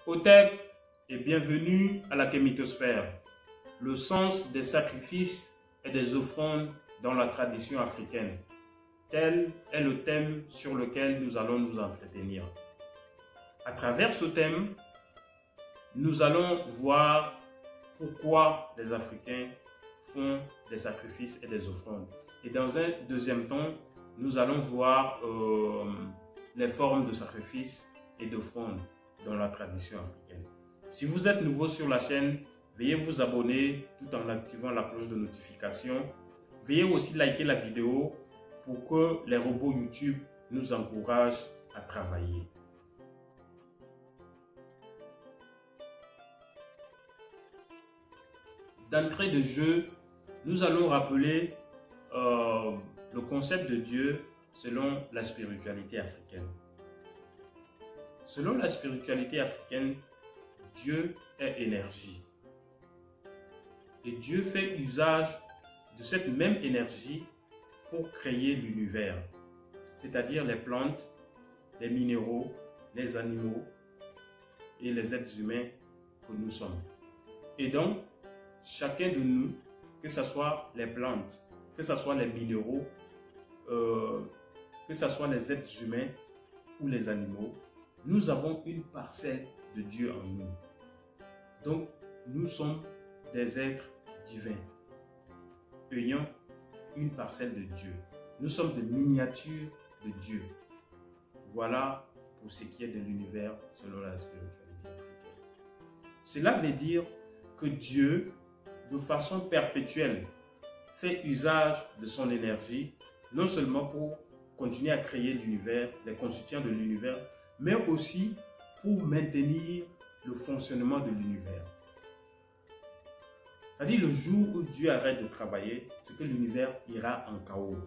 Hotep et bienvenue à la kémitosphère, le sens des sacrifices et des offrandes dans la tradition africaine. Tel est le thème sur lequel nous allons nous entretenir. À travers ce thème, nous allons voir pourquoi les Africains font des sacrifices et des offrandes. Et dans un deuxième temps, nous allons voir les formes de sacrifices et d'offrandes dans la tradition africaine. Si vous êtes nouveau sur la chaîne, veuillez vous abonner tout en activant la cloche de notification. Veuillez aussi liker la vidéo pour que les robots YouTube nous encouragent à travailler. D'entrée de jeu, nous allons rappeler le concept de Dieu selon la spiritualité africaine. Selon la spiritualité africaine, Dieu est énergie. Et Dieu fait usage de cette même énergie pour créer l'univers, c'est-à-dire les plantes, les minéraux, les animaux et les êtres humains que nous sommes. Et donc, chacun de nous, que ce soit les plantes, que ce soit les minéraux, que ce soit les êtres humains ou les animaux, nous avons une parcelle de Dieu en nous. Donc, nous sommes des êtres divins, ayant une parcelle de Dieu. Nous sommes des miniatures de Dieu. Voilà pour ce qui est de l'univers selon la spiritualité africaine. Cela veut dire que Dieu, de façon perpétuelle, fait usage de son énergie, non seulement pour continuer à créer l'univers, les constituants de l'univers, mais aussi pour maintenir le fonctionnement de l'univers. C'est-à-dire le jour où Dieu arrête de travailler, c'est que l'univers ira en chaos.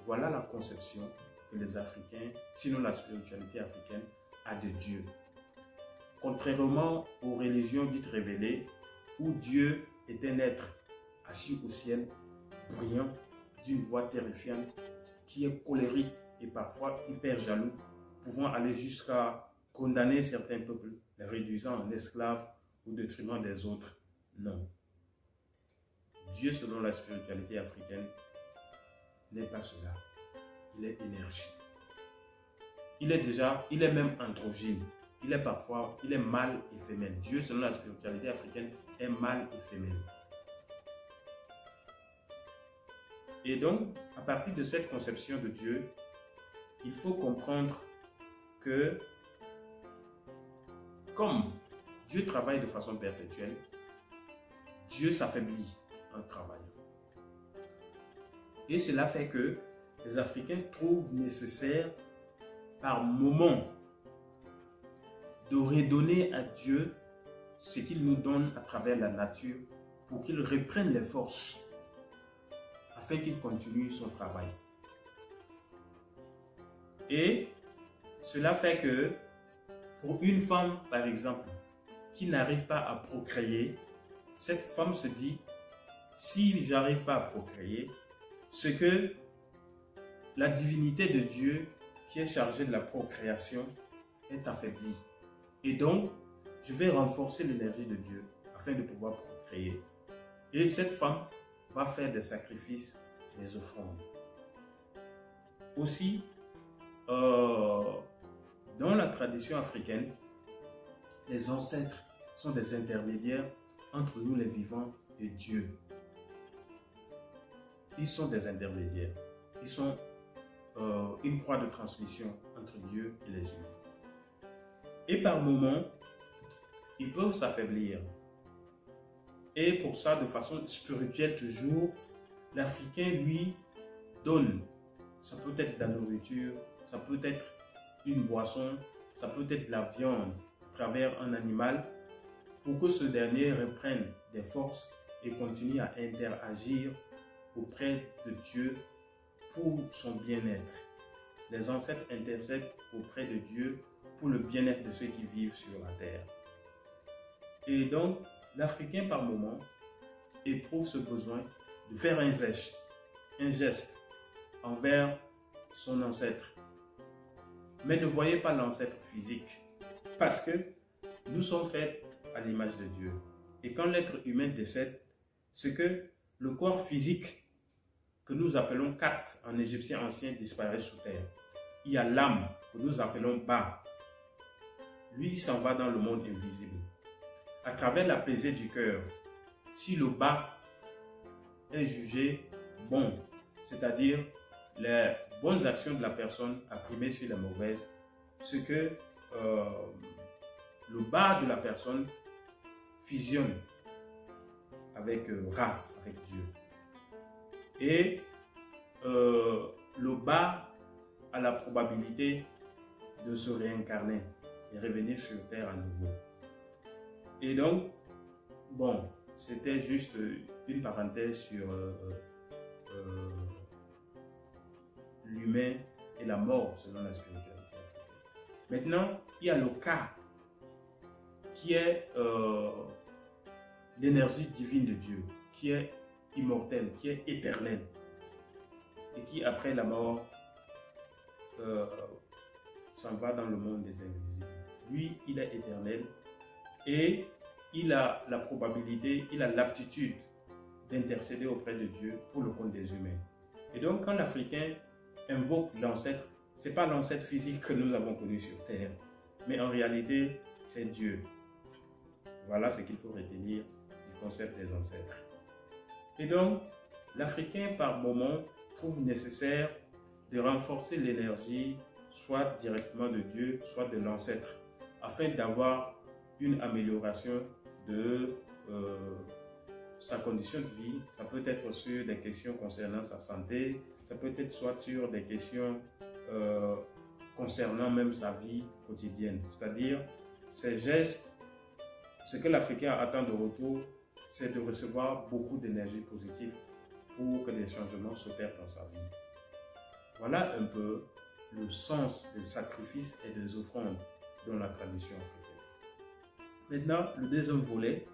Voilà la conception que les Africains, sinon la spiritualité africaine, a de Dieu. Contrairement aux religions dites révélées, où Dieu est un être assis au ciel, brillant, d'une voix terrifiante, qui est colérique et parfois hyper jaloux, pouvant aller jusqu'à condamner certains peuples, les réduisant en esclaves au détriment des autres. Non. Dieu, selon la spiritualité africaine, n'est pas cela. Il est énergie. Il est même androgyne. Il est mâle et femelle. Dieu, selon la spiritualité africaine, est mâle et femelle. Et donc, à partir de cette conception de Dieu, il faut comprendre que, comme Dieu travaille de façon perpétuelle, Dieu s'affaiblit en travaillant. Et cela fait que les Africains trouvent nécessaire, par moment, de redonner à Dieu ce qu'il nous donne à travers la nature pour qu'il reprenne les forces afin qu'il continue son travail. Et cela fait que pour une femme, par exemple, qui n'arrive pas à procréer, cette femme se dit, si j'arrive pas à procréer, c'est que la divinité de Dieu qui est chargée de la procréation est affaiblie. Et donc, je vais renforcer l'énergie de Dieu afin de pouvoir procréer. Et cette femme va faire des sacrifices, des offrandes. Aussi, dans la tradition africaine, les ancêtres sont des intermédiaires entre nous les vivants et Dieu. Ils sont des intermédiaires. Ils sont une croix de transmission entre Dieu et les humains. Et par moments, ils peuvent s'affaiblir. Et pour ça, de façon spirituelle toujours, l'Africain, lui, donne. Ça peut être de la nourriture, ça peut être une boisson, ça peut être de la viande à travers un animal pour que ce dernier reprenne des forces et continue à interagir auprès de Dieu pour son bien-être. Les ancêtres intercèdent auprès de Dieu pour le bien-être de ceux qui vivent sur la terre. Et donc, l'Africain par moment éprouve ce besoin de faire un geste envers son ancêtre. Mais ne voyez pas l'ancêtre physique, parce que nous sommes faits à l'image de Dieu. Et quand l'être humain décède, c'est que le corps physique que nous appelons Kat en égyptien ancien disparaît sous terre. Il y a l'âme que nous appelons Ba. Lui s'en va dans le monde invisible. À travers la pesée du cœur, si le Ba est jugé bon, c'est-à-dire les bonnes actions de la personne a primé sur les mauvaises, ce que le bas de la personne fusionne avec Ra, avec Dieu. Et le bas a la probabilité de se réincarner et revenir sur terre à nouveau. Et donc, bon, c'était juste une parenthèse sur l'humain et la mort selon la spiritualité africaine. Maintenant, il y a le cas qui est l'énergie divine de Dieu, qui est immortelle, qui est éternelle et qui, après la mort, s'en va dans le monde des invisibles. Lui, il est éternel et il a la probabilité, il a l'aptitude d'intercéder auprès de Dieu pour le compte des humains. Et donc, quand l'Africain invoque l'ancêtre, ce n'est pas l'ancêtre physique que nous avons connu sur Terre, mais en réalité, c'est Dieu. Voilà ce qu'il faut retenir du concept des ancêtres. Et donc, l'Africain, par moment, trouve nécessaire de renforcer l'énergie, soit directement de Dieu, soit de l'ancêtre, afin d'avoir une amélioration de sa condition de vie. Ça peut être sur des questions concernant sa santé, ça peut être soit sur des questions concernant même sa vie quotidienne. C'est-à-dire, ces gestes, ce que l'Africain attend de retour, c'est de recevoir beaucoup d'énergie positive pour que des changements s'opèrent dans sa vie. Voilà un peu le sens des sacrifices et des offrandes dans la tradition africaine. Maintenant, le deuxième volet,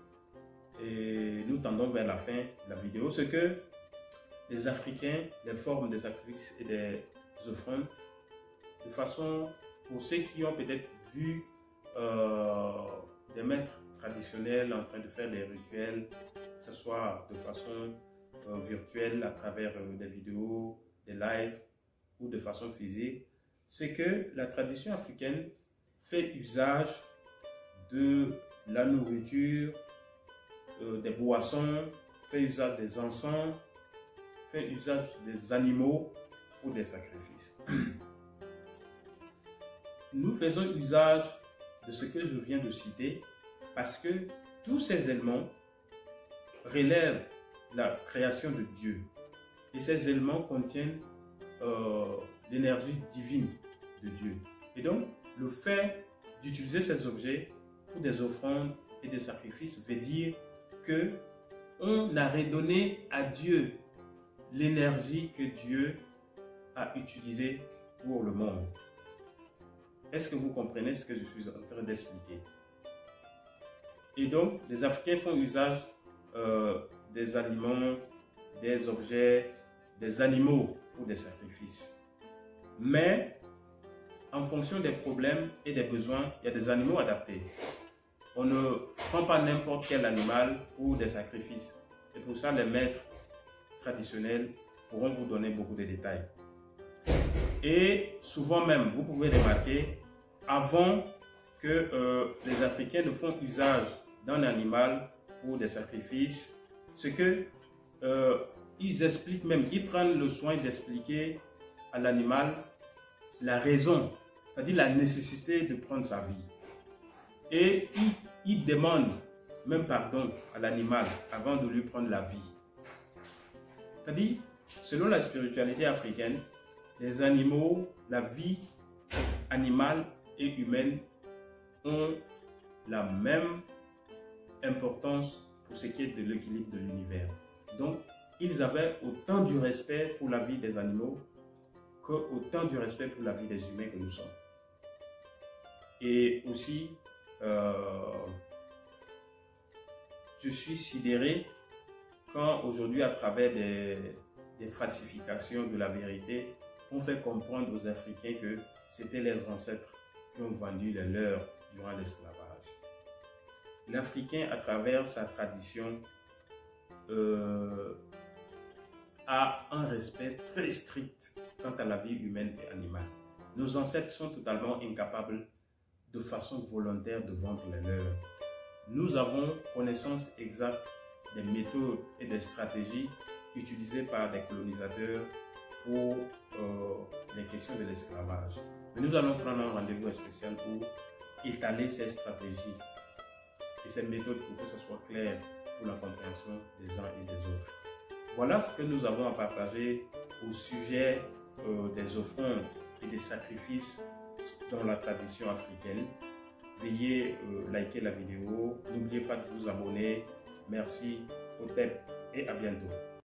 et nous tendons vers la fin de la vidéo, c'est que les Africains, les formes des sacrifices et des offrandes, de façon, pour ceux qui ont peut-être vu des maîtres traditionnels en train de faire des rituels, que ce soit de façon virtuelle à travers des vidéos, des lives ou de façon physique, c'est que la tradition africaine fait usage de la nourriture, des boissons, fait usage des encens, fait usage des animaux pour des sacrifices. Nous faisons usage de ce que je viens de citer parce que tous ces éléments relèvent de la création de Dieu et ces éléments contiennent l'énergie divine de Dieu. Et donc, le fait d'utiliser ces objets pour des offrandes et des sacrifices veut dire que on a redonné à Dieu l'énergie que Dieu a utilisée pour le monde. Est-ce que vous comprenez ce que je suis en train d'expliquer? Et donc, les Africains font usage des aliments, des objets, des animaux pour des sacrifices. Mais, en fonction des problèmes et des besoins, il y a des animaux adaptés. On ne prend pas n'importe quel animal pour des sacrifices. Et pour ça, les maîtres traditionnels pourront vous donner beaucoup de détails. Et souvent même, vous pouvez remarquer, avant que les Africains ne font usage d'un animal pour des sacrifices, c'est que ils expliquent même, ils prennent le soin d'expliquer à l'animal la raison, c'est-à-dire la nécessité de prendre sa vie. Et ils demandent même pardon à l'animal avant de lui prendre la vie. C'est-à-dire, selon la spiritualité africaine, les animaux, la vie animale et humaine ont la même importance pour ce qui est de l'équilibre de l'univers. Donc, ils avaient autant du respect pour la vie des animaux que autant du respect pour la vie des humains que nous sommes. Et aussi, je suis sidéré quand aujourd'hui, à travers des falsifications de la vérité, on fait comprendre aux Africains que c'était leurs ancêtres qui ont vendu les leurs durant l'esclavage. l'Africain, à travers sa tradition, a un respect très strict quant à la vie humaine et animale. Nos ancêtres sont totalement incapables de façon volontaire de vendre les leurs. Nous avons connaissance exacte des méthodes et des stratégies utilisées par des colonisateurs pour les questions de l'esclavage. Mais nous allons prendre un rendez-vous spécial pour étaler ces stratégies et ces méthodes pour que ce soit clair pour la compréhension des uns et des autres. Voilà ce que nous avons à partager au sujet des offrandes et des sacrifices dans la tradition africaine. Veuillez liker la vidéo, n'oubliez pas de vous abonner. Merci, au TEP et à bientôt.